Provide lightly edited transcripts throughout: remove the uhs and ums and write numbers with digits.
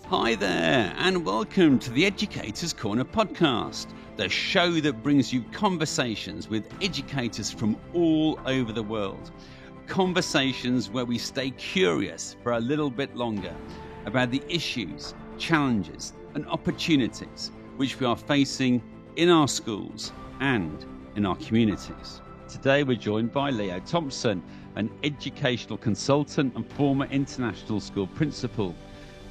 Hi there, and welcome to the Educators Corner podcast, the show that brings you conversations with educators from all over the world. Conversations where we stay curious for a little bit longer about the issues, challenges, and opportunities which we are facing in our schools and in our communities. Today we're joined by Leo Thompson, an educational consultant and former international school principal.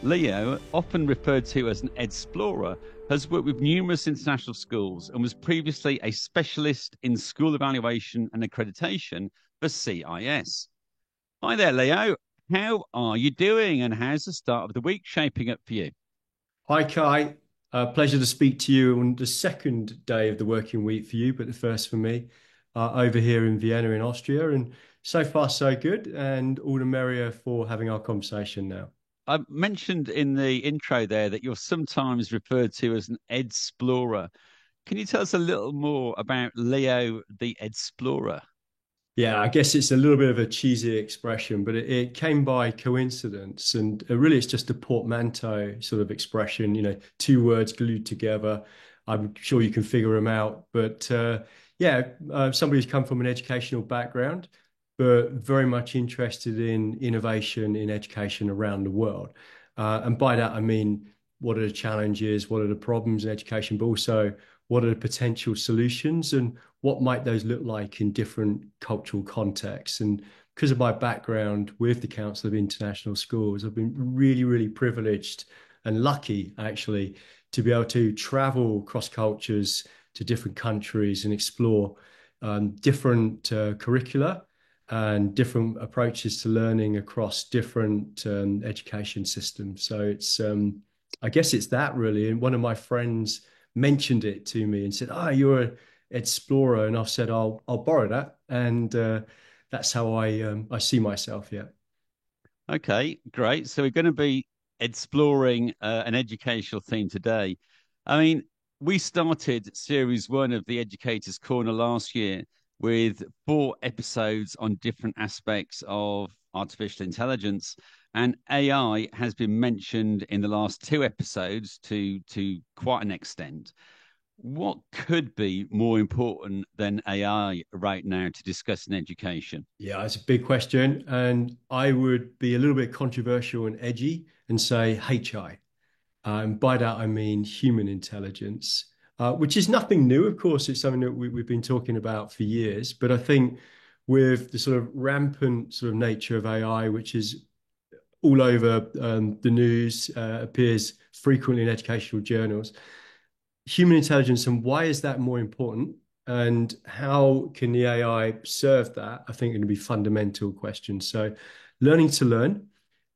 Leo, often referred to as an Edsplorer, has worked with numerous international schools and was previously a specialist in school evaluation and accreditation for CIS. Hi there, Leo. How are you doing and how's the start of the week shaping up for you? Hi, Kai. Pleasure to speak to you on the second day of the working week for you, but the first for me, over here in Vienna in Austria. And so far, so good, and all the merrier for having our conversation now. I mentioned in the intro there that you're sometimes referred to as an Edsplorer. Can you tell us a little more about Leo the Edsplorer? Yeah, I guess it's a little bit of a cheesy expression, but it came by coincidence. And really, it's just a portmanteau sort of expression, two words glued together. I'm sure you can figure them out. But somebody who's come from an educational background, but very much interested in innovation in education around the world. And by that, I mean, what are the challenges? What are the problems in education? But also, what are the potential solutions? And what might those look like in different cultural contexts? And because of my background with the Council of International Schools, I've been really, really privileged and lucky, actually, to be able to travel across cultures to different countries and explore different curricula and different approaches to learning across different education systems. So I guess it's that really. And one of my friends mentioned it to me and said, "Ah, you're an explorer," and I've said, "I'll borrow that," and that's how I see myself. Yeah. Okay, great. So we're going to be exploring an educational theme today. I mean, we started series one of the Educators Corner last year with 4 episodes on different aspects of artificial intelligence, and AI has been mentioned in the last 2 episodes to quite an extent. What could be more important than AI right now to discuss in education? Yeah, it's a big question, and I would be a little bit controversial and edgy and say HI. And by that, I mean human intelligence, which is nothing new. Of course, it's something that we've been talking about for years. But I think with the sort of rampant sort of nature of AI, which is all over the news, appears frequently in educational journals, human intelligence and why is that more important? And how can the AI serve that? I think going to be fundamental questions. So, learning to learn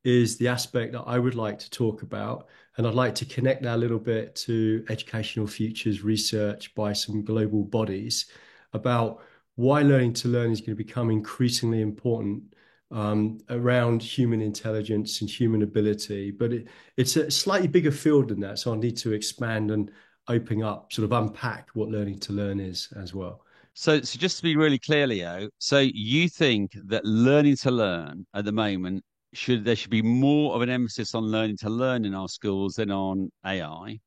is the aspect that I would like to talk about. And I'd like to connect that a little bit to educational futures research by some global bodies about why learning to learn is going to become increasingly important around human intelligence and human ability. But it's a slightly bigger field than that. So I need to expand and open up, sort of unpack what learning to learn is as well. So just to be really clear, Leo, so you think that learning to learn at the moment there should be more of an emphasis on learning to learn in our schools than on AI.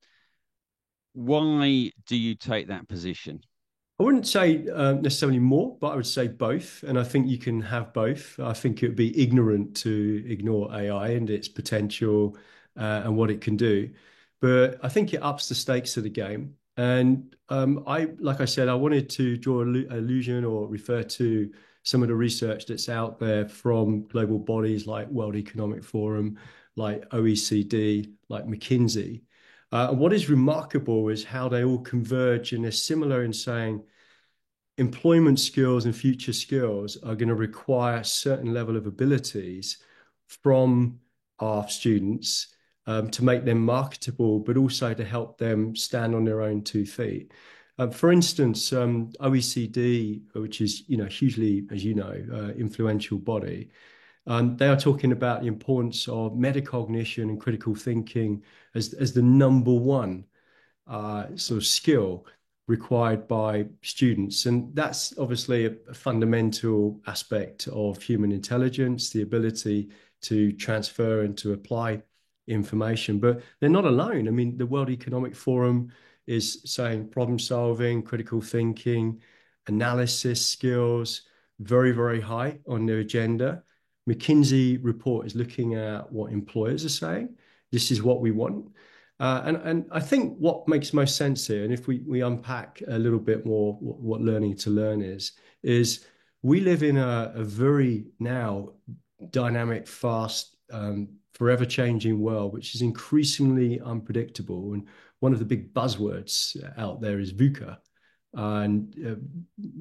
Why do you take that position? I wouldn't say necessarily more, but I would say both. And I think you can have both. I think it would be ignorant to ignore AI and its potential and what it can do. But I think it ups the stakes of the game. And like I said, I wanted to draw allusion or refer to some of the research that's out there from global bodies like World Economic Forum, like OECD, like McKinsey. What is remarkable is how they all converge and are similar in saying employment skills and future skills are going to require a certain level of abilities from our students to make them marketable, but also to help them stand on their own 2 feet. For instance, OECD, which is hugely, as you know, influential body, they are talking about the importance of metacognition and critical thinking as the number one sort of skill required by students. And that's obviously a fundamental aspect of human intelligence, the ability to transfer and to apply information. But they're not alone. I mean, the World Economic Forum is saying problem solving, critical thinking, analysis skills, very, very high on their agenda. McKinsey report is looking at what employers are saying. This is what we want. And I think what makes most sense here, and if we unpack a little bit more what learning to learn is we live in a very now dynamic, fast, forever changing world, which is increasingly unpredictable. And one of the big buzzwords out there is VUCA. And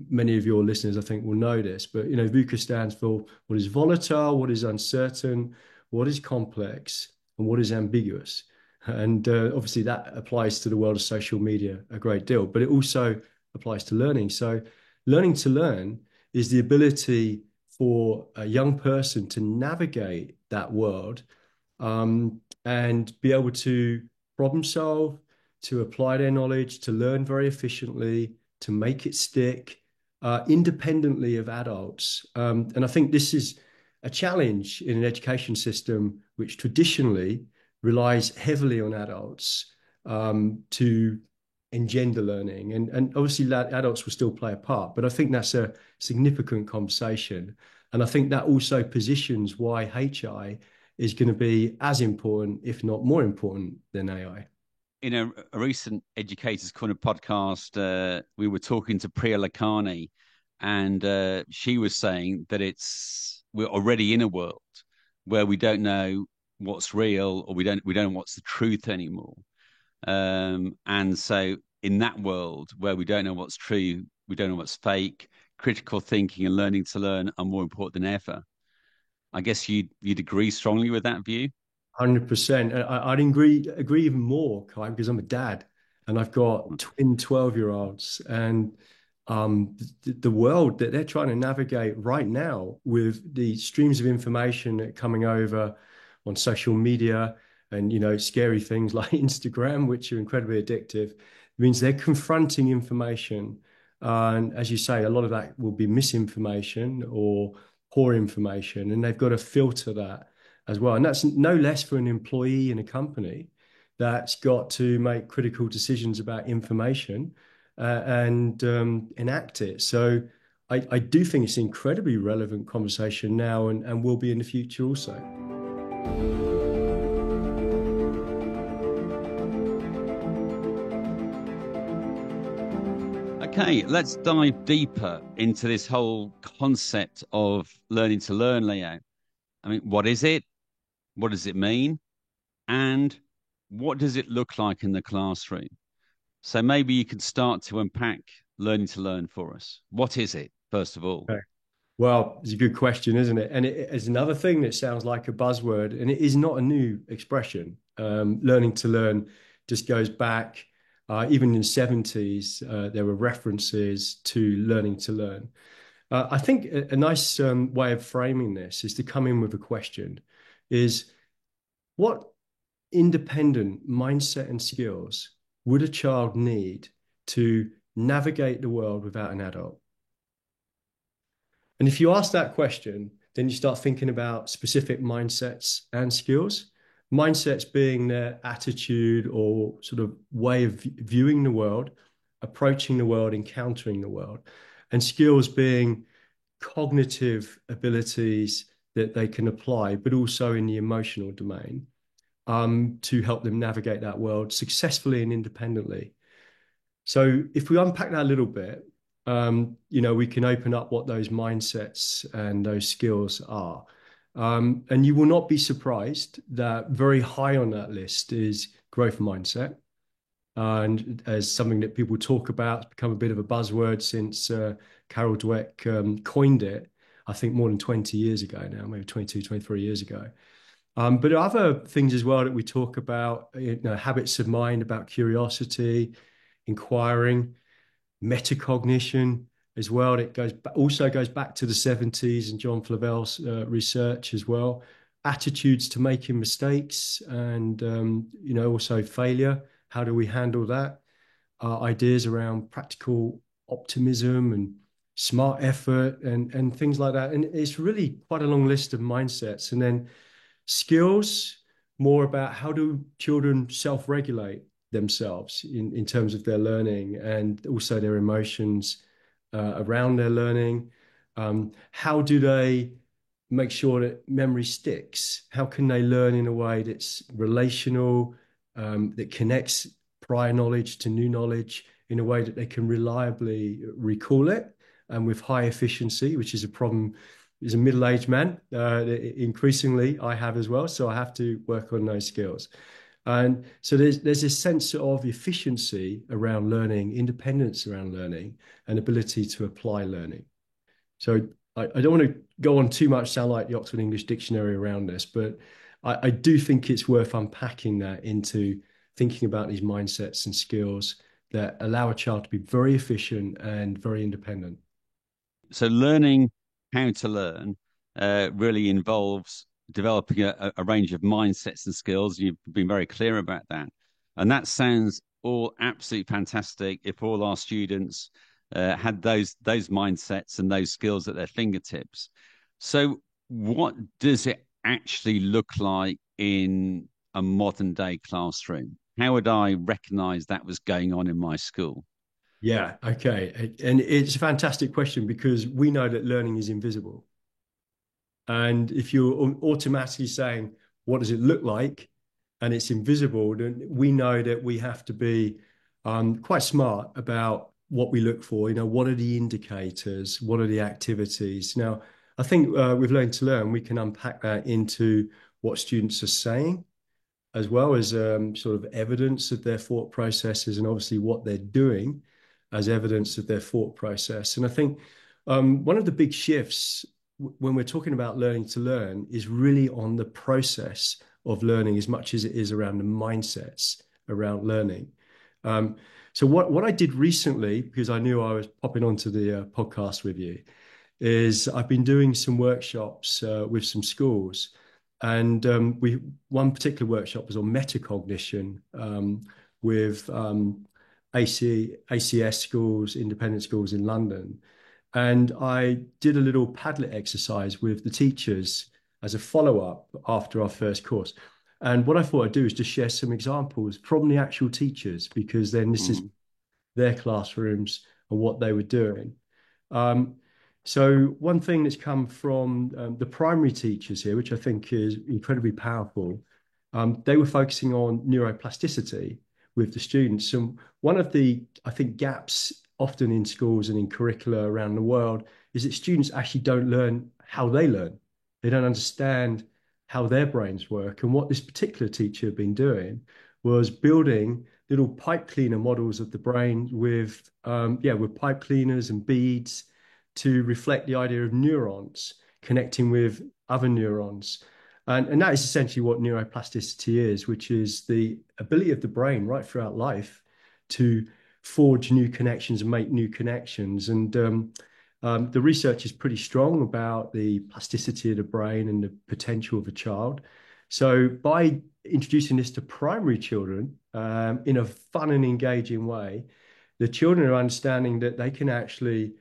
many of your listeners, I think, will know this, but VUCA stands for what is volatile, what is uncertain, what is complex, and what is ambiguous. And obviously, that applies to the world of social media a great deal, but it also applies to learning. So, learning to learn is the ability for a young person to navigate that world and be able to problem solve, to apply their knowledge, to learn very efficiently, to make it stick independently of adults. And I think this is a challenge in an education system which traditionally relies heavily on adults to engender learning. And obviously, adults will still play a part, but I think that's a significant conversation. And I think that also positions why HI is going to be as important, if not more important, than AI. In a recent Educators Corner podcast, we were talking to Priya Lakhani, and she was saying that we're already in a world where we don't know what's real, or we don't know what's the truth anymore. And so in that world where we don't know what's true, we don't know what's fake, critical thinking and learning to learn are more important than ever. I guess you'd agree strongly with that view. 100%. I'd agree even more, Kai, because I'm a dad and I've got twin 12-year-olds, and the world that they're trying to navigate right now with the streams of information that are coming over on social media and scary things like Instagram, which are incredibly addictive, means they're confronting information. And as you say, a lot of that will be misinformation or poor information, and they've got to filter that as well. And that's no less for an employee in a company that's got to make critical decisions about information and enact it. So I do think it's an incredibly relevant conversation now and will be in the future also. Okay, let's dive deeper into this whole concept of learning to learn, Leo. I mean, what is it? What does it mean? And what does it look like in the classroom? So maybe you could start to unpack learning to learn for us. What is it, first of all? Okay. Well, it's a good question, isn't it? And it is another thing that sounds like a buzzword, and it is not a new expression. Learning to learn just goes back, even in the 70s, there were references to learning to learn. I think a nice way of framing this is to come in with a question, is what independent mindset and skills would a child need to navigate the world without an adult? And if you ask that question, then you start thinking about specific mindsets and skills. Mindsets being their attitude or sort of way of viewing the world, approaching the world, encountering the world. And skills being cognitive abilities that they can apply, but also in the emotional domain to help them navigate that world successfully and independently. So if we unpack that a little bit, we can open up what those mindsets and those skills are. And you will not be surprised that very high on that list is growth mindset. And as something that people talk about, it's become a bit of a buzzword since Carol Dweck coined it, I think more than 20 years ago now, maybe 22, 23 years ago. But other things as well that we talk about, habits of mind, about curiosity, inquiring, metacognition as well. It also goes back to the 70s and John Flavel's research as well. Attitudes to making mistakes and also failure. How do we handle that? Ideas around practical optimism and smart effort and things like that. And it's really quite a long list of mindsets. And then skills more about how do children self-regulate themselves in terms of their learning and also their emotions around their learning. How do they make sure that memory sticks? How can they learn in a way that's relational, that connects prior knowledge to new knowledge in a way that they can reliably recall it and with high efficiency, which is a problem as a middle-aged man. Increasingly, I have as well, so I have to work on those skills. And so there's this sense of efficiency around learning, independence around learning, and ability to apply learning. So I don't want to go on too much, sound like the Oxford English Dictionary around this, but I do think it's worth unpacking that into thinking about these mindsets and skills that allow a child to be very efficient and very independent. So learning how to learn really involves developing a range of mindsets and skills. You've been very clear about that. And that sounds all absolutely fantastic if all our students had those mindsets and those skills at their fingertips. So what does it actually look like in a modern day classroom? How would I recognize that was going on in my school? Yeah, okay. And it's a fantastic question because we know that learning is invisible. And if you're automatically saying, what does it look like? And it's invisible, then we know that we have to be quite smart about what we look for. What are the indicators? What are the activities? Now, I think with Learning to Learn, we can unpack that into what students are saying, as well as sort of evidence of their thought processes and obviously what they're doing as evidence of their thought process. And I think one of the big shifts when we're talking about learning to learn is really on the process of learning as much as it is around the mindsets around learning. So what I did recently, because I knew I was popping onto the podcast with you, is I've been doing some workshops with some schools. And one particular workshop was on metacognition with ACS schools, independent schools in London. And I did a little Padlet exercise with the teachers as a follow-up after our first course. And what I thought I'd do is just share some examples from the actual teachers, because then this is their classrooms and what they were doing. So one thing that's come from the primary teachers here, which I think is incredibly powerful, they were focusing on neuroplasticity with the students. And one of the, I think, gaps often in schools and in curricula around the world is that students actually don't learn how they learn. They don't understand how their brains work. And what this particular teacher had been doing was building little pipe cleaner models of the brain with pipe cleaners and beads to reflect the idea of neurons connecting with other neurons. And that is essentially what neuroplasticity is, which is the ability of the brain right throughout life to forge new connections and make new connections. And the research is pretty strong about the plasticity of the brain and the potential of a child. So by introducing this to primary children in a fun and engaging way, the children are understanding that they can actually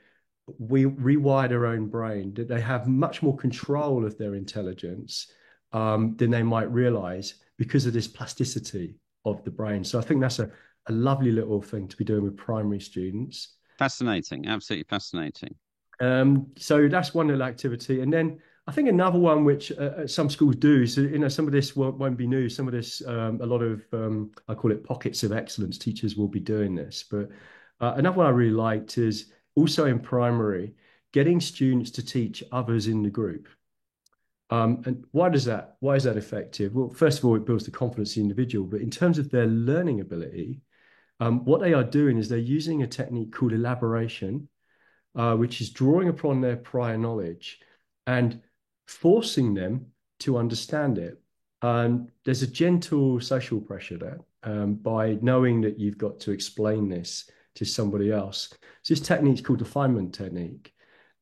rewire their own brain, that they have much more control of their intelligence than they might realize because of this plasticity of the brain. So I think that's a lovely little thing to be doing with primary students. Fascinating, absolutely fascinating. So that's one little activity. And then I think another one which some schools do, so some of this won't be new. Some of this, a lot of, I call it pockets of excellence. Teachers will be doing this. But another one I really liked is also in primary, getting students to teach others in the group. And why is that effective? Well, first of all, it builds the confidence of the individual, but in terms of their learning ability, what they are doing is they're using a technique called elaboration, which is drawing upon their prior knowledge and forcing them to understand it. And there's a gentle social pressure there by knowing that you've got to explain this to somebody else. So this technique is called the Feynman technique.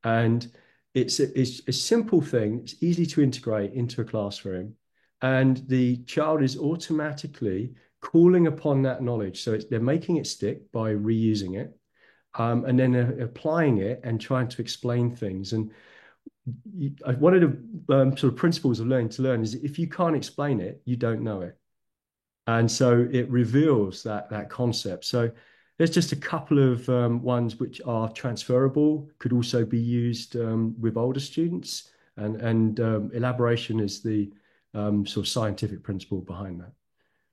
And it's a simple thing. It's easy to integrate into a classroom. And the child is automatically calling upon that knowledge. So they're making it stick by reusing it. And then they're applying it and trying to explain things. And one of the sort of principles of learning to learn is if you can't explain it, you don't know it. And so it reveals that concept. So there's just a couple of ones which are transferable, could also be used with older students, and elaboration is the sort of scientific principle behind that.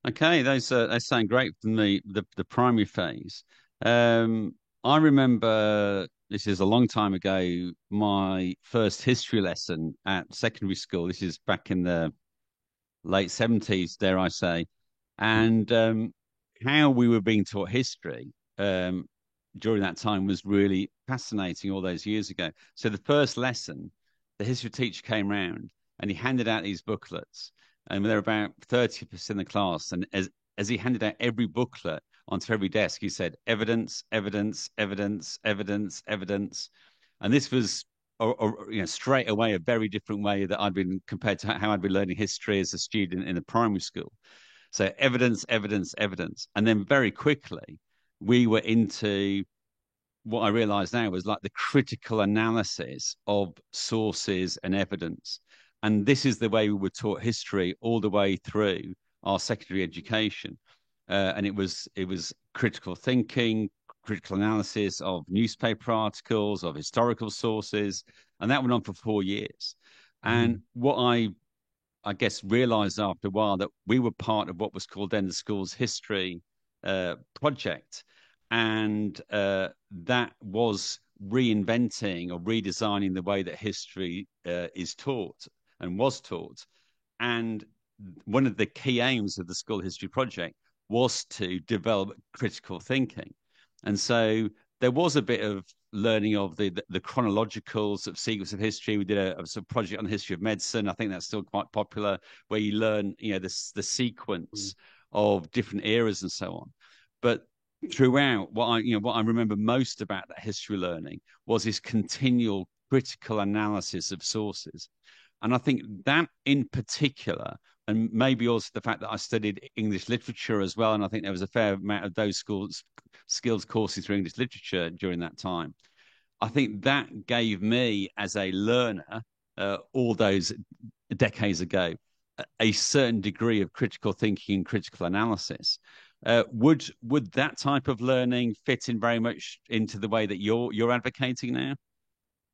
Okay, they sound great from the primary phase. Um, I remember this is a long time ago. My first history lesson at secondary school. This is back in the late 70s, dare I say, and how we were being taught history during that time was really fascinating all those years ago. So the first lesson, the history teacher came round and he handed out these booklets, and there were about 30% of the class, and as he handed out every booklet onto every desk, he said, "Evidence, evidence, evidence, evidence, evidence," and this was straight away a very different way that I'd been compared to how I'd been learning history as a student in the primary school. So evidence, evidence, evidence. And then very quickly, we were into what I realized now was like the critical analysis of sources and evidence. And this is the way we were taught history all the way through our secondary education. And it was critical thinking, critical analysis of newspaper articles, of historical sources, and that went on for 4 years. And Mhm. what I guess realized after a while that we were part of what was called then the school's history project, and that was reinventing or redesigning the way that history is taught and was taught. And one of the key aims of the school history project was to develop critical thinking. And so there was a bit of learning of the chronological sort of sequence of history. We did a sort of project on the history of medicine. I think that's still quite popular, where you learn, the sequence of different eras and so on. But throughout, what I remember most about that history learning was this continual critical analysis of sources. And I think that in particular, and maybe also the fact that I studied English literature as well, and I think there was a fair amount of those skills courses through English literature during that time. I think that gave me, as a learner, all those decades ago, a certain degree of critical thinking and critical analysis. Would that type of learning fit in very much into the way that you're advocating now?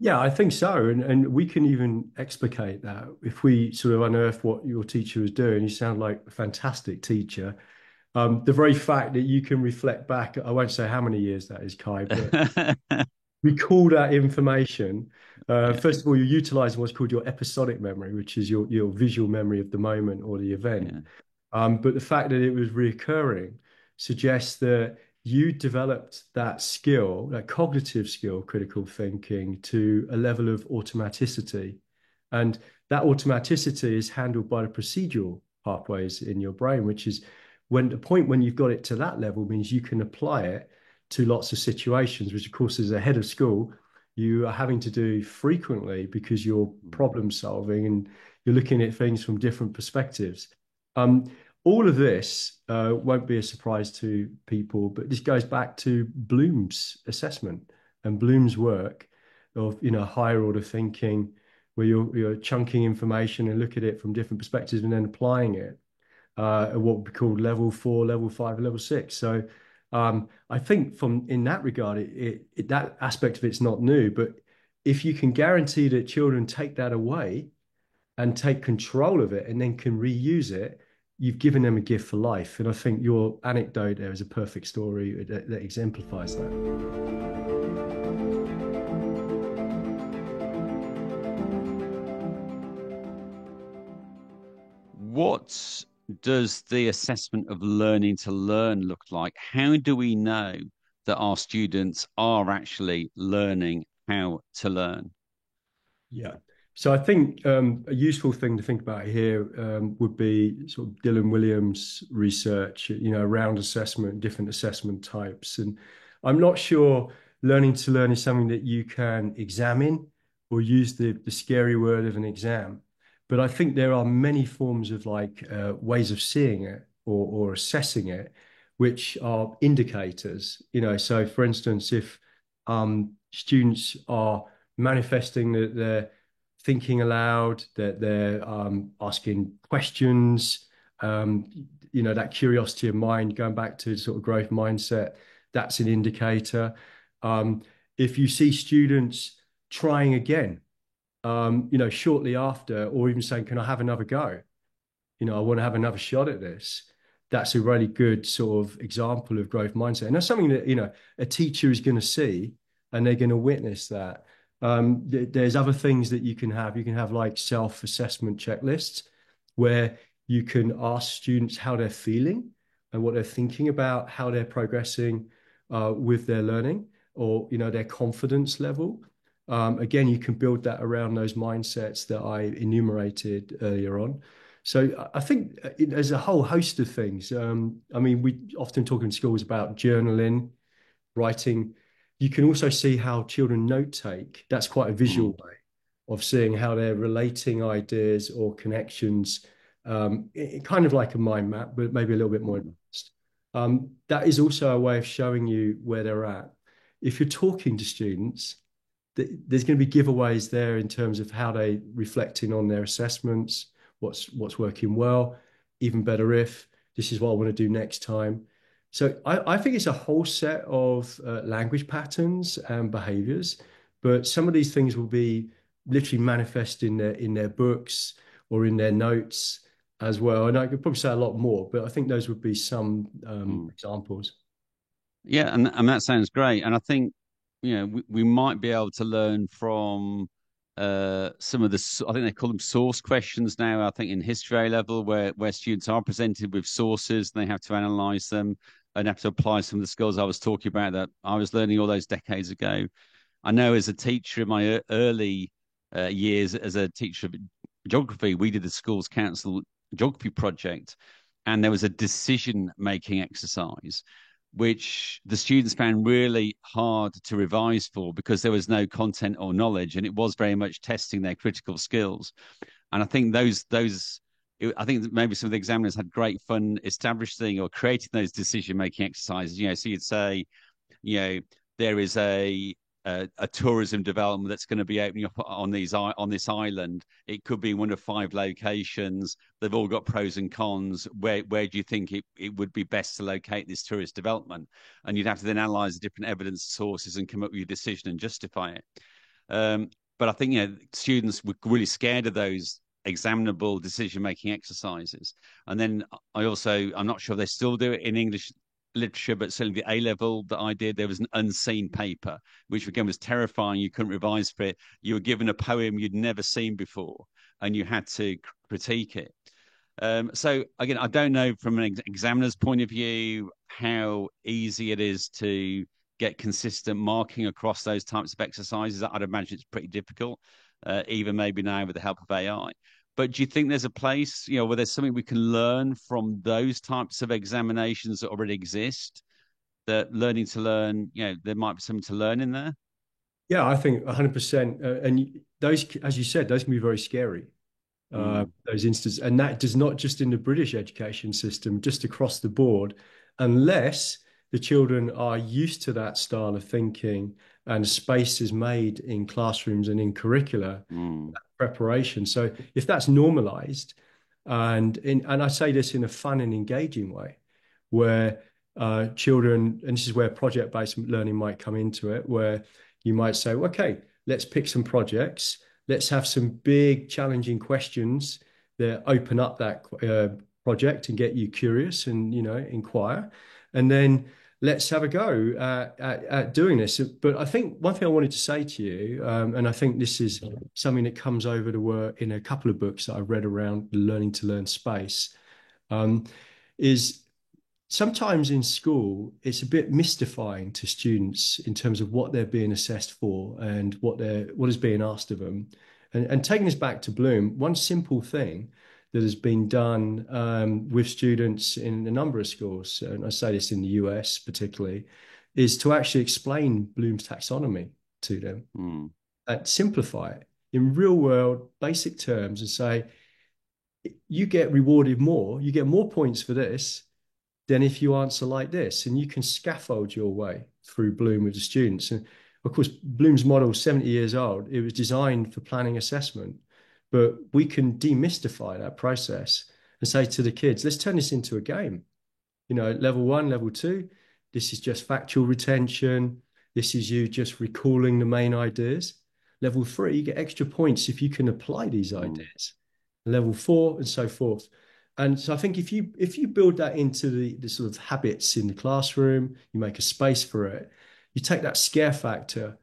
Yeah, I think so. And we can even explicate that. If we sort of unearth what your teacher was doing, you sound like a fantastic teacher. The very fact that you can reflect back, I won't say how many years that is, Kai, but recall that information. Yeah, First of all, you're utilizing what's called your episodic memory, which is your visual memory of the moment or the event. yeah. But the fact that it was reoccurring suggests that you developed that skill, that cognitive skill, critical thinking, to a level of automaticity. And that automaticity is handled by the procedural pathways in your brain, which is when the point when you've got it to that level means you can apply it to lots of situations, which of course, as a head of school, you are having to do frequently because you're problem solving and you're looking at things from different perspectives. Um, all of this won't be a surprise to people, but this goes back to Bloom's assessment and Bloom's work of higher order thinking, where you're chunking information and look at it from different perspectives and then applying it at what would be called level 4, level 5, level 6. So I think from in that regard, that aspect of it's not new, but if you can guarantee that children take that away and take control of it and then can reuse it, you've given them a gift for life. And I think your anecdote there is a perfect story that exemplifies that. What does the assessment of learning to learn look like? How do we know that our students are actually learning how to learn? Yeah. So I think a useful thing to think about here would be sort of Dylan Williams' research, around assessment, different assessment types. And I'm not sure learning to learn is something that you can examine or use the scary word of an exam. But I think there are many forms of like ways of seeing it or assessing it, which are indicators. So for instance, if students are manifesting that they're thinking aloud, that they're asking questions, um, that curiosity of mind, going back to sort of growth mindset, that's an indicator. Um, if you see students trying again, shortly after, or even saying, can I have another go? I want to have another shot at this. That's a really good sort of example of growth mindset. And that's something that, a teacher is going to see and they're going to witness that. There's other things that you can have. You can have like self-assessment checklists where you can ask students how they're feeling and what they're thinking about, how they're progressing with their learning or, their confidence level. Again, you can build that around those mindsets that I enumerated earlier on. So I think there's a whole host of things. I mean, we often talk in schools about journaling, writing. You can also see how children note take. That's quite a visual way of seeing how they're relating ideas or connections, kind of like a mind map, but maybe a little bit more advanced. That is also a way of showing you where they're at. If you're talking to students, there's going to be giveaways there in terms of how they reflecting on their assessments, what's working well, even better if this is what I want to do next time. So I think it's a whole set of language patterns and behaviors, but some of these things will be literally manifest in their books or in their notes as well. And I could probably say a lot more, but I think those would be some examples. Yeah, and that sounds great. And I think, we might be able to learn from some of the, I think they call them source questions now. I think in history A level, where students are presented with sources, and they have to analyze them and have to apply some of the skills I was talking about that I was learning all those decades ago. I know as a teacher in my early years as a teacher of geography, we did the school's council geography project, and there was a decision making exercise which the students found really hard to revise for because there was no content or knowledge, and it was very much testing their critical skills. And I think I think maybe some of the examiners had great fun establishing or creating those decision making exercises. So you'd say, you know, there is a tourism development that's going to be opening up on this island. It could be one of 5 locations. They've all got pros and cons. Where do you think it would be best to locate this tourist development? And you'd have to then analyze the different evidence sources and come up with your decision and justify it. But I think students were really scared of those examinable decision making exercises. And then I'm not sure they still do it in English literature, but certainly the A level that I did, there was an unseen paper, which again was terrifying. You couldn't revise for it. You were given a poem you'd never seen before, and you had to critique it. So again, I don't know from an examiner's point of view how easy it is to get consistent marking across those types of exercises. I'd imagine it's pretty difficult, even maybe now with the help of AI. But do you think there's a place, where there's something we can learn from those types of examinations that already exist? That learning to learn, there might be something to learn in there. Yeah, I think 100%. And those, as you said, those can be very scary. Those instances, and that does not just in the British education system, just across the board, unless the children are used to that style of thinking and space is made in classrooms and in curricula preparation. So if that's normalized, and I say this in a fun and engaging way, where children, and this is where project-based learning might come into it, where you might say, okay, let's pick some projects. Let's have some big challenging questions that open up that project and get you curious and, inquire. And then let's have a go at doing this. But I think one thing I wanted to say to you, and I think this is something that comes over to work in a couple of books that I've read around the learning to learn space, is sometimes in school, it's a bit mystifying to students in terms of what they're being assessed for and what is being asked of them. And taking us back to Bloom, one simple thing that has been done with students in a number of schools, and I say this in the US particularly, is to actually explain Bloom's taxonomy to them and simplify it in real world, basic terms and say, you get rewarded more, you get more points for this than if you answer like this. And you can scaffold your way through Bloom with the students. And Of course, Bloom's model is 70 years old. It was designed for planning assessment, but we can demystify that process and say to the kids, let's turn this into a game. Level one, level two, this is just factual retention. This is you just recalling the main ideas. Level three, you get extra points if you can apply these ideas. Level four, and so forth. And so I think if you build that into the sort of habits in the classroom, you make a space for it, you take that scare factor.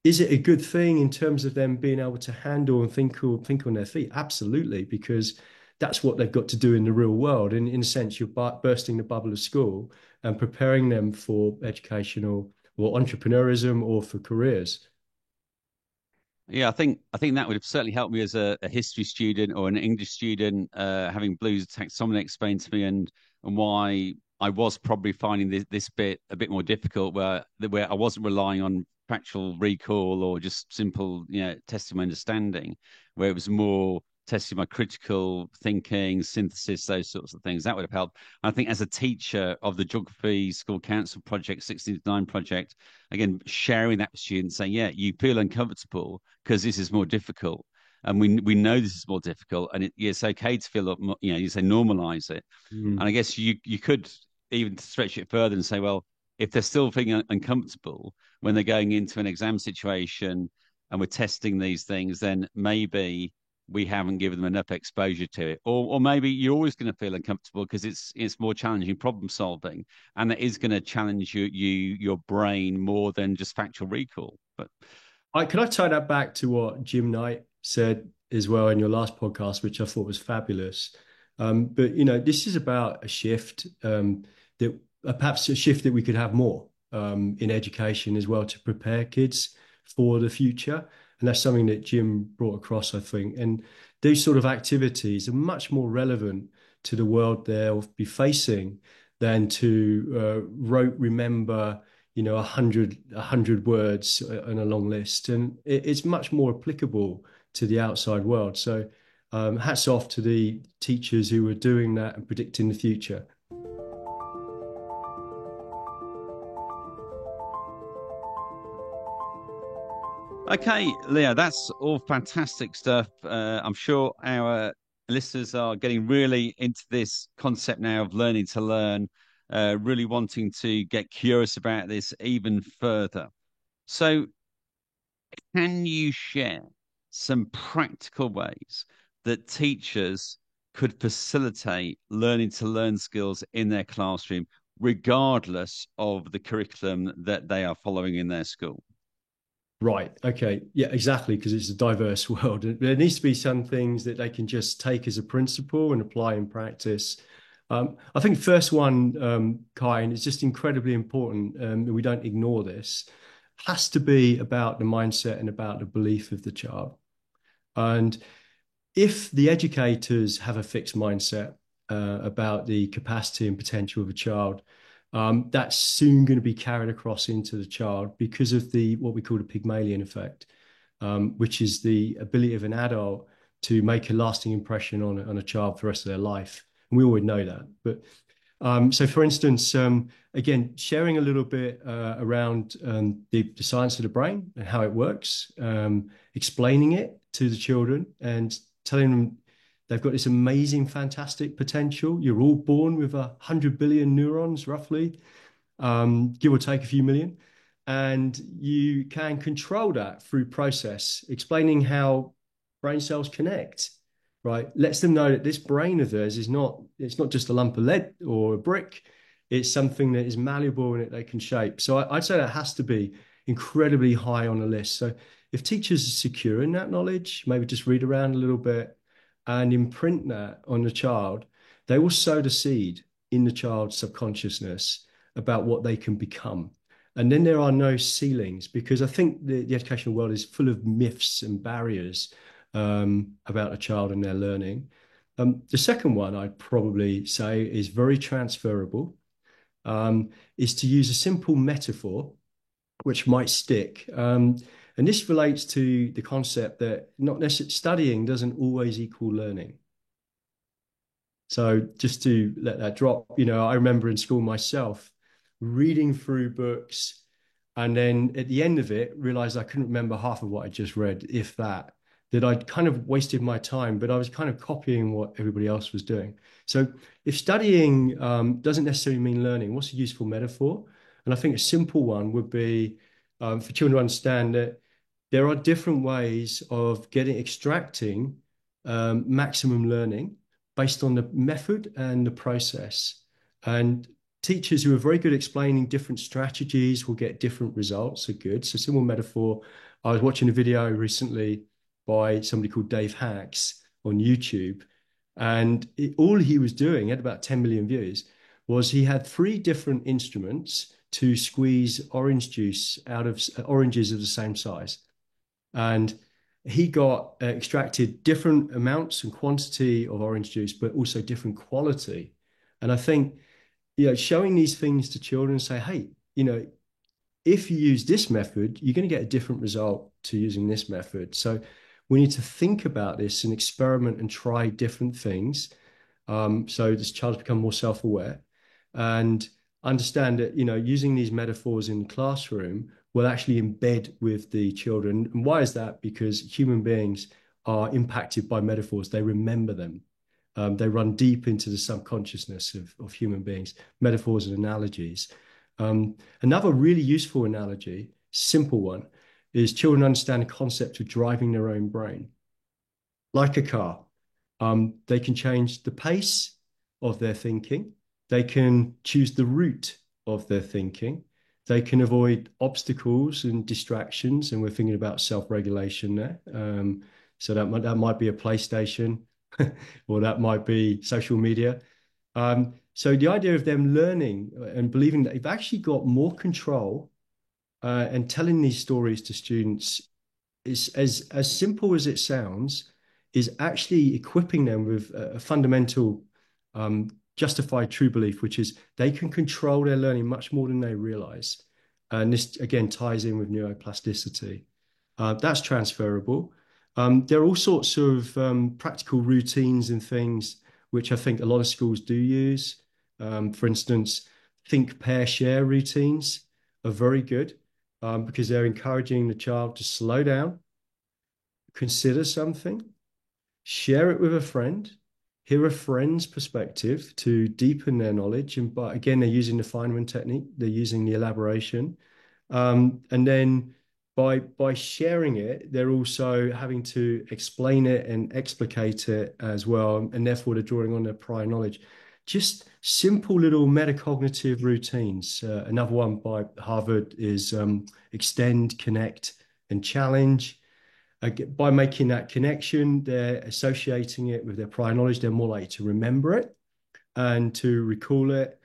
Is it a good thing in terms of them being able to handle and think on their feet? Absolutely, because that's what they've got to do in the real world. And in a sense, you're bursting the bubble of school and preparing them for educational or entrepreneurism or for careers. Yeah, I think that would have certainly helped me as a history student or an English student, having Blue's taxonomy explained to me, and why I was probably finding this bit a bit more difficult, where I wasn't relying on factual recall or just simple, testing my understanding, where it was more testing my critical thinking, synthesis, those sorts of things. That would have helped. I think as a teacher of the Geography School Council Project, 16 to 9 project, again, sharing that with students, saying, yeah, you feel uncomfortable because this is more difficult. And we know this is more difficult, and it's okay to feel, you say normalize it. And Mm. I guess you could even stretch it further and say, well, if they're still feeling uncomfortable when they're going into an exam situation and we're testing these things, then maybe we haven't given them enough exposure to it, or maybe you're always going to feel uncomfortable because it's more challenging problem solving, and that is going to challenge your brain more than just factual recall. But Can I tie that back to what Jim Knight said as well in your last podcast, which I thought was fabulous. But this is about a shift that perhaps a shift that we could have more in education as well to prepare kids for the future. And that's something that Jim brought across, I think. And these sort of activities are much more relevant to the world they'll be facing than to rote remember 100 words on a long list, and it's much more applicable to the outside world. So hats off to the teachers who were doing that and predicting the future. okay, Leo, that's all fantastic stuff. I'm sure our listeners are getting really into this concept now of learning to learn, really wanting to get curious about this even further. So, can you share some practical ways that teachers could facilitate learning to learn skills in their classroom, regardless of the curriculum that they are following in their school? Right. Okay. Yeah, exactly. Because it's a diverse world. There needs to be some things that they can just take as a principle and apply in practice. I think the first one, Kai, and it's just incredibly important, and we don't ignore this, has to be about the mindset and about the belief of the child. And if the educators have a fixed mindset about the capacity and potential of a child, that's soon going to be carried across into the child because of the what we call the Pygmalion effect, which is the ability of an adult to make a lasting impression on a child for the rest of their life. And we already know that. But so, for instance, again, sharing a little bit around the science of the brain and how it works, explaining it to the children and telling them they've got this amazing, fantastic potential. You're all born with 100 billion neurons, roughly, give or take a few million. And you can control that through process, explaining how brain cells connect, right? Lets them know that this brain of theirs it's not just a lump of lead or a brick. It's something that is malleable and that they can shape. So I'd say that has to be incredibly high on the list. So if teachers are secure in that knowledge, maybe just read around a little bit and imprint that on the child, they will sow the seed in the child's subconsciousness about what they can become. And then there are no ceilings because I think the educational world is full of myths and barriers about a child and their learning. The second one I'd probably say is very transferable, is to use a simple metaphor which might stick. And this relates to the concept that not necessarily studying doesn't always equal learning. So just to let that drop, I remember in school myself reading through books And then at the end of it, realized I couldn't remember half of what I just read, if that, that I'd kind of wasted my time, but I was kind of copying what everybody else was doing. So if studying doesn't necessarily mean learning, what's a useful metaphor? And I think a simple one would be for children to understand that there are different ways of extracting maximum learning based on the method and the process. And teachers who are very good at explaining different strategies will get different results are good. So simple metaphor, I was watching a video recently by somebody called Dave Hacks on YouTube, and all he was doing, had about 10 million views, was he had three different instruments to squeeze orange juice out of oranges of the same size. And he got extracted different amounts and quantity of orange juice, but also different quality. And I think, showing these things to children, say, hey, if you use this method, you're going to get a different result to using this method. So we need to think about this and experiment and try different things. So this child's become more self-aware and understand that, using these metaphors in the classroom will actually embed with the children. And why is that? Because human beings are impacted by metaphors. They remember them. They run deep into the subconsciousness of human beings, metaphors and analogies. Another really useful analogy, simple one, is children understand the concept of driving their own brain. Like a car, they can change the pace of their thinking. They can choose the route of their thinking. They can avoid obstacles and distractions. And we're thinking about self-regulation there. So that might be a PlayStation or that might be social media. So the idea of them learning and believing that they've actually got more control and telling these stories to students is as simple as it sounds, is actually equipping them with a fundamental justified true belief, which is they can control their learning much more than they realize. And this again ties in with neuroplasticity. That's transferable. There are all sorts of practical routines and things which I think a lot of schools do use. For instance, think, pair, share routines are very good because they're encouraging the child to slow down, consider something, share it with a friend, hear a friend's perspective to deepen their knowledge. And but again, they're using the Feynman technique, they're using the elaboration. And then by sharing it, they're also having to explain it and explicate it as well. And therefore, they're drawing on their prior knowledge. Just simple little metacognitive routines. Another one by Harvard is extend, connect, and challenge. By making that connection, they're associating it with their prior knowledge. They're more likely to remember it and to recall it.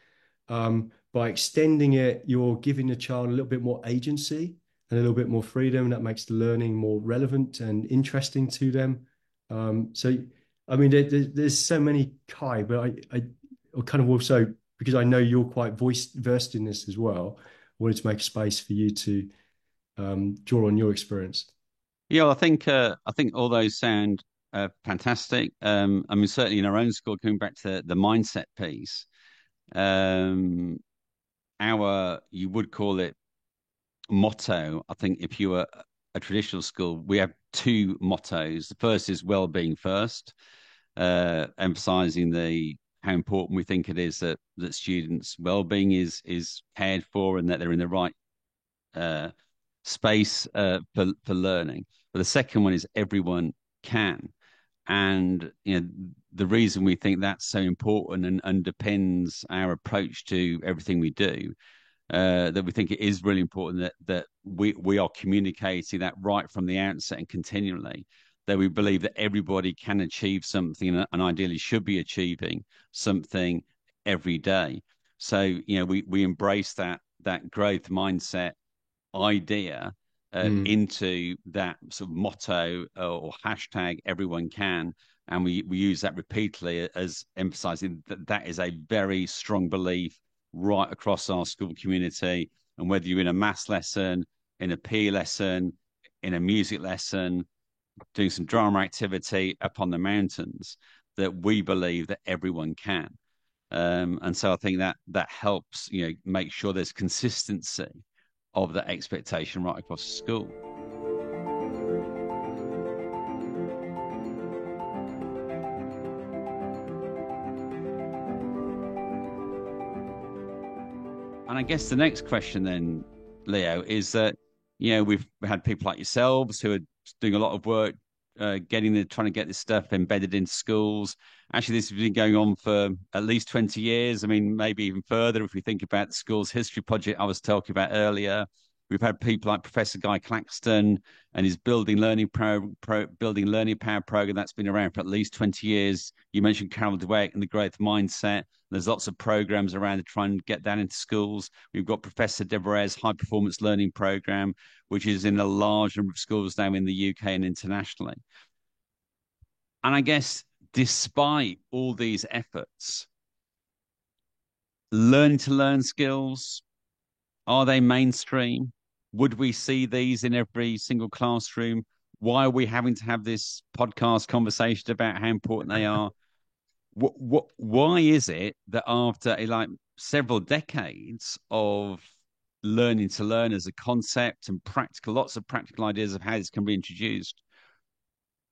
By extending it, you're giving the child a little bit more agency and a little bit more freedom. That makes the learning more relevant and interesting to them. So, I mean, there's so many, Kai, but I kind of also, because I know you're quite versed in this as well, wanted to make space for you to draw on your experience. Yeah, I think all those sound fantastic. I mean, certainly in our own school, coming back to the mindset piece, um, our you would call it motto. I think if you were a traditional school, we have two mottos. The first is well-being first, emphasizing the how important we think it is that students' well-being is cared for and that they're in the right uh, space for learning. But the second one is everyone can. And the reason we think that's so important and underpins our approach to everything we do, that we think it is really important that we are communicating that right from the outset and continually, that we believe that everybody can achieve something and ideally should be achieving something every day. So we embrace that growth mindset idea Mm, into that sort of motto or hashtag everyone can, and we use that repeatedly as emphasizing that that is a very strong belief right across our school community. And whether you're in a maths lesson, in a PE lesson, in a music lesson, doing some drama activity up on the mountains, that we believe that everyone can. And so I think that helps make sure there's consistency of that expectation right across the school. And I guess the next question then, Leo, is that, we've had people like yourselves who are doing a lot of work, trying to get this stuff embedded in schools. Actually, this has been going on for at least 20 years. I mean, maybe even further if we think about the Schools History Project I was talking about earlier. We've had people like Professor Guy Claxton and his Building Learning Power program that's been around for at least 20 years. You mentioned Carol Dweck and the growth mindset. There's lots of programs around to try and get that into schools. We've got Professor Deborah's High Performance Learning Program, which is in a large number of schools now in the UK and internationally. And I guess despite all these efforts, learning to learn skills, are they mainstream? Would we see these in every single classroom? Why are we having to have this podcast conversation about how important they are? Why is it that after like several decades of learning to learn as a concept and lots of practical ideas of how this can be introduced,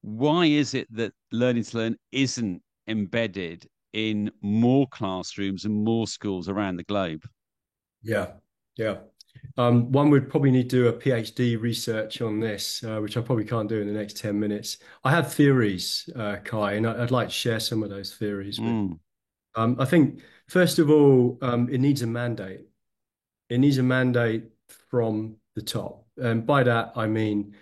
why is it that learning to learn isn't embedded in more classrooms and more schools around the globe? Yeah, yeah. One would probably need to do a PhD research on this, which I probably can't do in the next 10 minutes. I have theories, Kai, and I'd like to share some of those theories with. I think, first of all, it needs a mandate. It needs a mandate from the top. And by that, I mean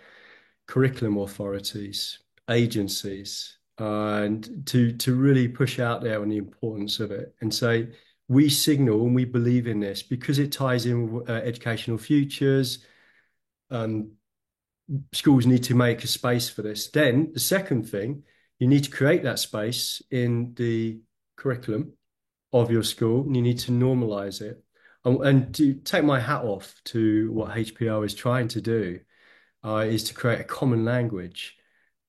curriculum authorities, agencies, and to really push out there on the importance of it and say, we signal and we believe in this because it ties in with educational futures. Um, Schools need to make a space for this. Then the second thing, you need to create that space in the curriculum of your school, and you need to normalize it. And to take my hat off to what HPO is trying to do, is to create a common language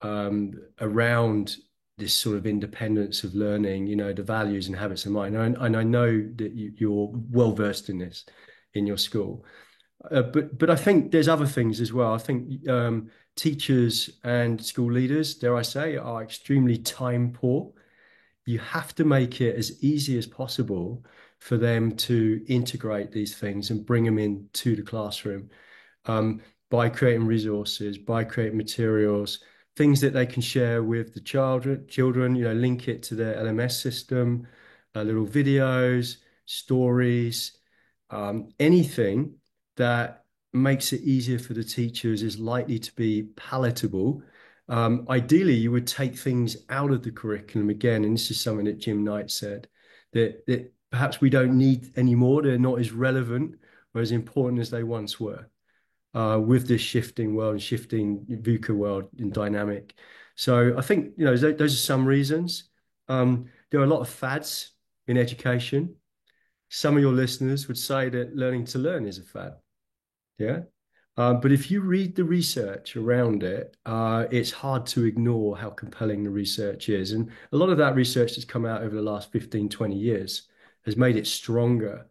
around this sort of independence of learning, the values and habits of mind. And I know that you're well versed in this in your school. But I think there's other things as well. I think teachers and school leaders, dare I say, are extremely time poor. You have to make it as easy as possible for them to integrate these things and bring them into the classroom, by creating resources, by creating materials, things that they can share with the children, link it to their LMS system, little videos, stories, anything that makes it easier for the teachers is likely to be palatable. Ideally, you would take things out of the curriculum again, and this is something that Jim Knight said, that perhaps we don't need anymore. They're not as relevant or as important as they once were, with this shifting world and shifting VUCA world in dynamic. So I think, those are some reasons. There are a lot of fads in education. Some of your listeners would say that learning to learn is a fad. Yeah. But if you read the research around it, it's hard to ignore how compelling the research is. And a lot of that research that's come out over the last 15, 20 years has made it stronger.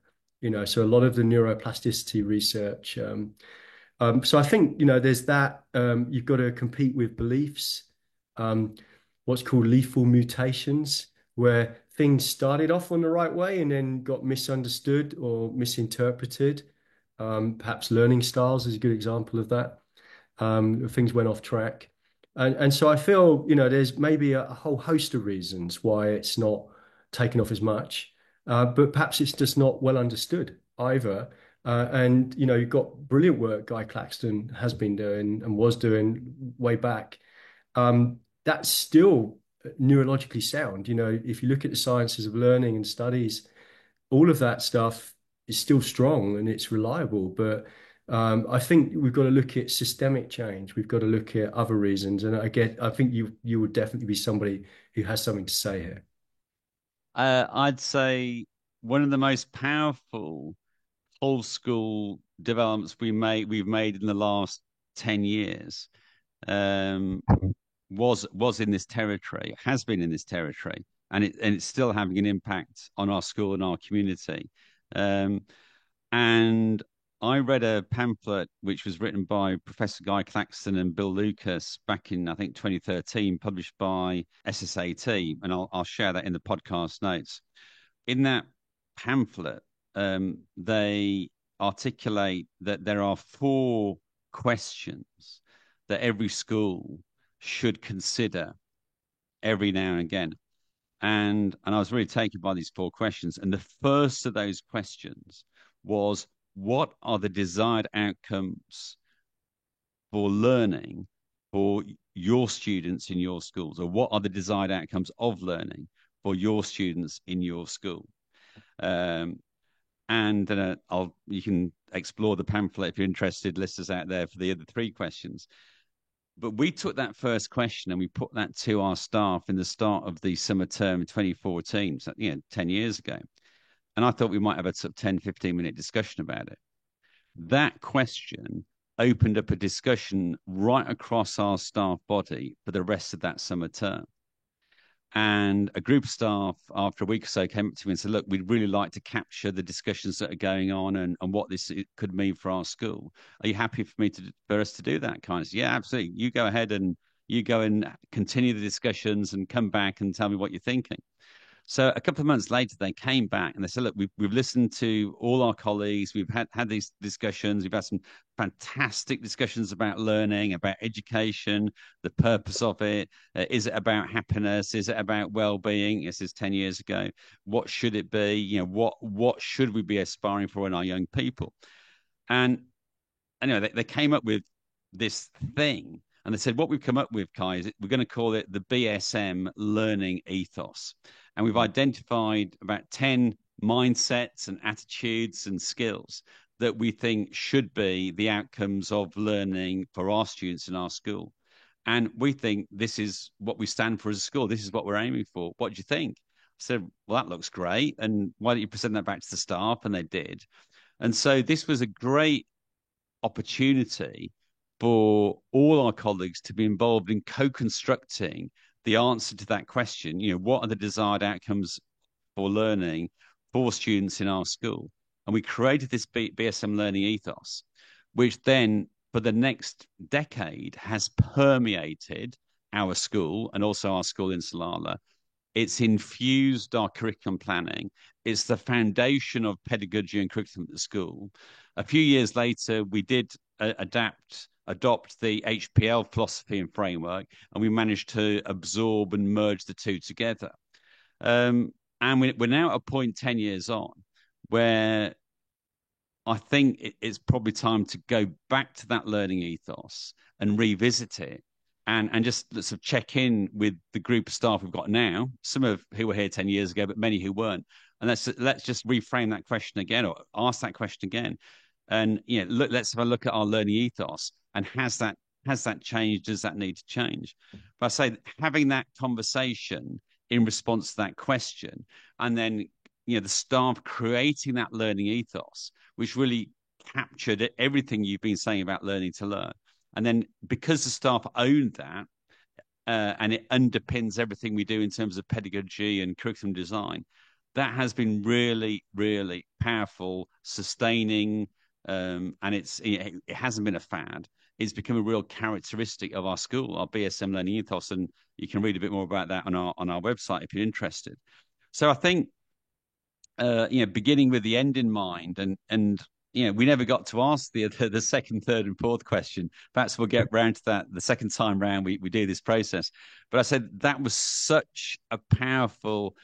So a lot of the neuroplasticity research. So I think, there's that. You've got to compete with beliefs, what's called lethal mutations, where things started off on the right way and then got misunderstood or misinterpreted. Perhaps learning styles is a good example of that. Things went off track. And so I feel, there's maybe a whole host of reasons why it's not taken off as much, but perhaps it's just not well understood either. And, you've got brilliant work Guy Claxton has been doing and was doing way back. That's still neurologically sound. If you look at the sciences of learning and studies, all of that stuff is still strong and it's reliable. But I think we've got to look at systemic change. We've got to look at other reasons. And I think you would definitely be somebody who has something to say here. I'd say one of the most powerful whole school developments we've made in the last 10 years, was in this territory, has been in this territory, and it's still having an impact on our school and our community. And I read a pamphlet which was written by Professor Guy Claxton and Bill Lucas back in, I think, 2013, published by SSAT, and I'll share that in the podcast notes. In that pamphlet, they articulate that there are four questions that every school should consider every now and again. And I was really taken by these four questions. And the first of those questions was, what are the desired outcomes for learning for your students in your schools? Or what are the desired outcomes of learning for your students in your school? And you can explore the pamphlet if you're interested, listeners out there, for the other three questions. But we took that first question and we put that to our staff in the start of the summer term in 2014, so 10 years ago. And I thought we might have a sort of 10, 15-minute discussion about it. That question opened up a discussion right across our staff body for the rest of that summer term. And a group of staff, after a week or so, came up to me and said, look, we'd really like to capture the discussions that are going on and what this could mean for our school. Are you happy for us to do that? Kind of, yeah, absolutely. You go ahead and you go and continue the discussions and come back and tell me what you're thinking. So a couple of months later, they came back and they said, look, we've listened to all our colleagues. We've had these discussions. We've had some fantastic discussions about learning, about education, the purpose of it. Is it about happiness? Is it about well-being? This is 10 years ago. What should it be? What should we be aspiring for in our young people? And anyway, they came up with this thing. And they said, what we've come up with, Kai, is we're going to call it the BSM learning ethos. And we've identified about 10 mindsets and attitudes and skills that we think should be the outcomes of learning for our students in our school. And we think this is what we stand for as a school. This is what we're aiming for. What do you think? I said, well, that looks great. And why don't you present that back to the staff? And they did. And so this was a great opportunity for all our colleagues to be involved in co-constructing the answer to that question. What are the desired outcomes for learning for students in our school? And we created this BSM learning ethos, which then for the next decade has permeated our school and also our school in Salalah. It's infused our curriculum planning. It's the foundation of pedagogy and curriculum at the school. A few years later, we did adopt the HPL philosophy and framework, and we managed to absorb and merge the two together. And we're now at a point 10 years on where I think it's probably time to go back to that learning ethos and revisit it and just sort of check in with the group of staff we've got now, some of who were here 10 years ago, but many who weren't. And let's just reframe that question again, or ask that question again. And let's have a look at our learning ethos, and has that changed? Does that need to change? But I say having that conversation in response to that question, and then the staff creating that learning ethos, which really captured everything you've been saying about learning to learn. And then because the staff owned that, and it underpins everything we do in terms of pedagogy and curriculum design, that has been really, really powerful, sustaining, and it hasn't been a fad. It's become a real characteristic of our school, our BSM learning ethos, and you can read a bit more about that on our website if you're interested. So I think, beginning with the end in mind, and we never got to ask the second, third, and fourth question. Perhaps we'll get round to that the second time round we do this process. But I said that was such a powerful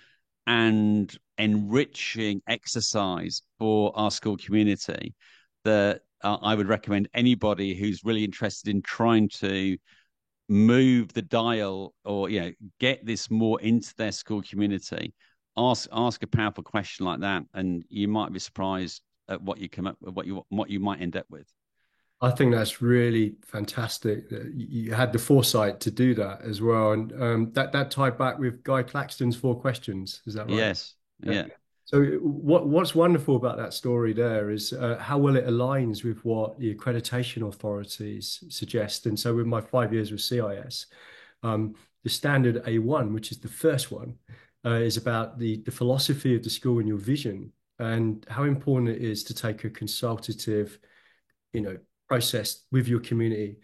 and enriching exercise for our school community that I would recommend anybody who's really interested in trying to move the dial or get this more into their school community, ask a powerful question like that, and you might be surprised at what you come up with, what you might end up with. I think that's really fantastic that you had the foresight to do that as well, and that tied back with Guy Claxton's four questions. Is that right? Yes. Yeah. So what's wonderful about that story there is how well it aligns with what the accreditation authorities suggest. And so with my 5 years with CIS, the standard A1, which is the first one, is about the philosophy of the school and your vision, and how important it is to take a consultative processed with your community.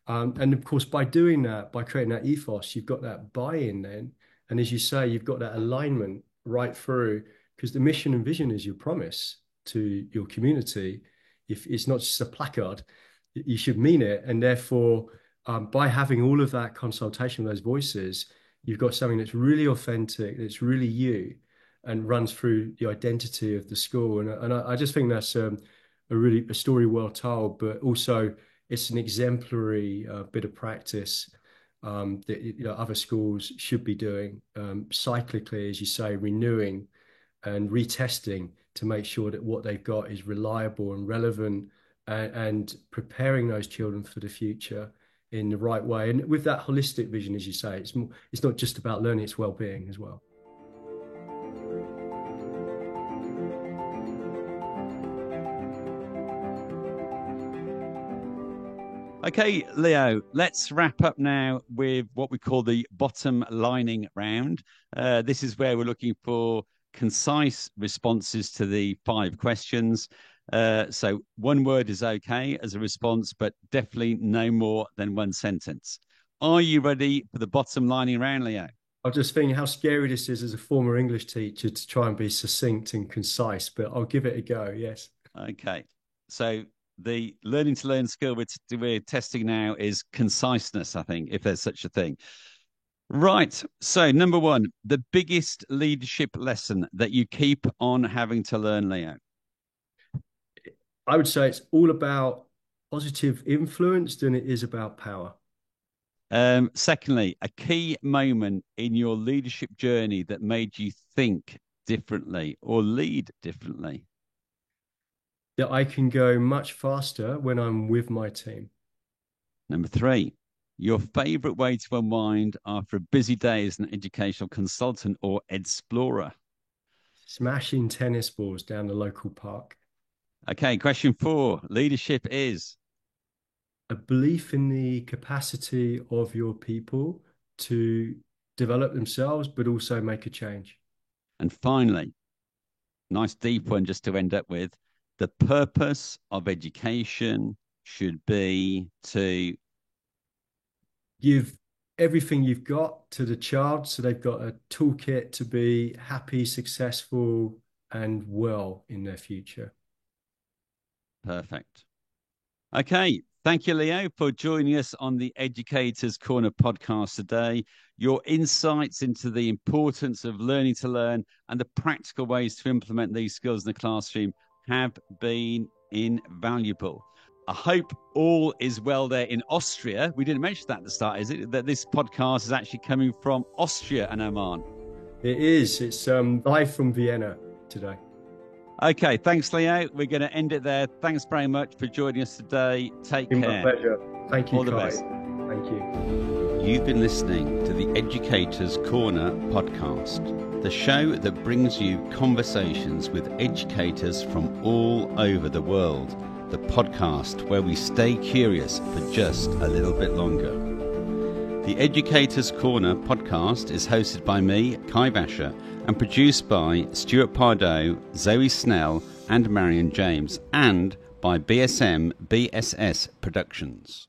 And of course, by doing that, by creating that ethos, you've got that buy-in then. And as you say, you've got that alignment right through, because the mission and vision is your promise to your community. If it's not just a placard, you should mean it. And therefore, by having all of that consultation with those voices, you've got something that's really authentic, that's really you, and runs through the identity of the school. And I just think that's a story well told, but also it's an exemplary bit of practice that other schools should be doing cyclically, as you say, renewing and retesting to make sure that what they've got is reliable and relevant, and preparing those children for the future in the right way. And with that holistic vision, as you say, it's not just about learning, it's well-being as well. Okay, Leo, let's wrap up now with what we call the bottom lining round. This is where we're looking for concise responses to the 5 questions. So one word is okay as a response, but definitely no more than 1 sentence. Are you ready for the bottom lining round, Leo? I'm just thinking how scary this is as a former English teacher to try and be succinct and concise, but I'll give it a go, yes. Okay, so the learning to learn skill we're testing now is conciseness, I think, if there's such a thing. Right. So number 1, the biggest leadership lesson that you keep on having to learn, Leo. I would say it's all about positive influence than it is about power. Secondly, a key moment in your leadership journey that made you think differently or lead differently. That I can go much faster when I'm with my team. Number 3, your favorite way to unwind after a busy day as an educational consultant or explorer. Smashing tennis balls down the local park. Okay, question 4, leadership is? A belief in the capacity of your people to develop themselves, but also make a change. And finally, nice deep one just to end up with, the purpose of education should be to give everything you've got to the child so they've got a toolkit to be happy, successful, and well in their future. Perfect. Okay. Thank you, Leo, for joining us on the Educators Corner podcast today. Your insights into the importance of learning to learn and the practical ways to implement these skills in the classroom have been invaluable. I hope all is well there in Austria. We didn't mention that at the start, is it? That this podcast is actually coming from Austria and Oman. It is. It's live from Vienna today. Okay, thanks, Leo. We're going to end it there. Thanks very much for joining us today. Take care. My pleasure. Thank you, all the best. Thank you. You've been listening to the Educators Corner podcast, the show that brings you conversations with educators from all over the world, the podcast where we stay curious for just a little bit longer. The Educators Corner podcast is hosted by me, Kai Vasher, and produced by Stuart Pardoe, Zoe Snell and Marion James, and by BSM BSS Productions.